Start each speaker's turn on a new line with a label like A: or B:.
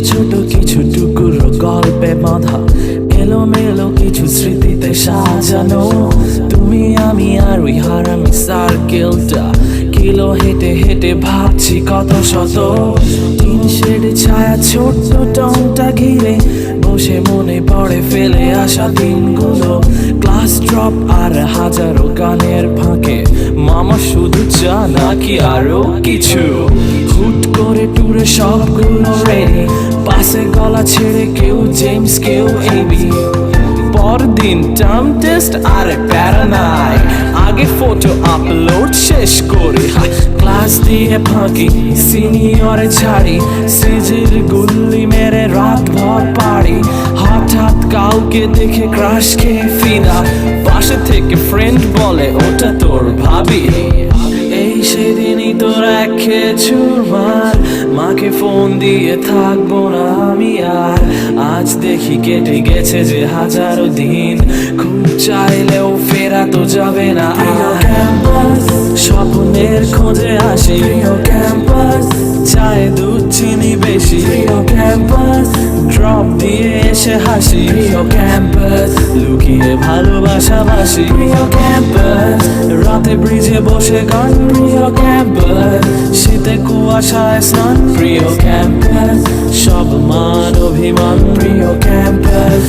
A: ছোট কিছু টুকরো গল্পে বাঁধা, এলোমেলো কিছু স্মৃতিতে সাজানো। তুমি আমি আর ওই হারামি সার্কেলটা, কিলো হেঁটে হেঁটে ভাবছি কত শত। টিন শেড ছায়া ছোট্ট টংটা ঘিরে বসে মনে পড়ে ফেলে আসা দিনগুলো। ক্লাস ড্রপ আর হাজারো গানের ফাঁকে, মামা শুধু চা নাকি আরো কিছু। হুট করে টুরে সবগুলো রেডি, পাশে গলা ছেড়ে কেউ জেমস কেউ এবি। পরদিন টার্ম টেস্ট আর প্যারা নাই, আগে ফটো আপলোড শেষ করে ক্লাস দিয়ে ফাঁকি, সিনিয়রে ছাড়ি, সিজির গুল্লি মেরে রাত ভর পারি। হঠাৎ কাউকে দেখে ক্রাশ খেয়ে ফিদা, পাশে থেকে ফ্রেন্ড বলে ওটা তোর ভাবি। এই সেদিনই তোর এক খেয়ে চুরমার, মাকে ফোন দিয়ে থাকবো না আমি আর। আজ দেখি কেটে গেছে যে হাজারো দিন, খুব চাইলেও ফেরা তো যাবে না। ক্যাম্পাস স্বপ্নের খোঁজে আসি, ক্যাম্পাস চায় দুধ চিনি বেশি। ক্যাম্পাস ড্রপ দিয়ে এসে হাসি, ক্যাম্পাস লুকিয়ে ভালোবাসাবাসি। ক্যাম্পাস রাতে ব্রিজে বসে গান, প্রিয় ক্যাম্পাস শীতে কুয়াশায় স্নান। প্রিয় ক্যাম্পাস সব মান অভিমান, প্রিয় ক্যাম্পাস।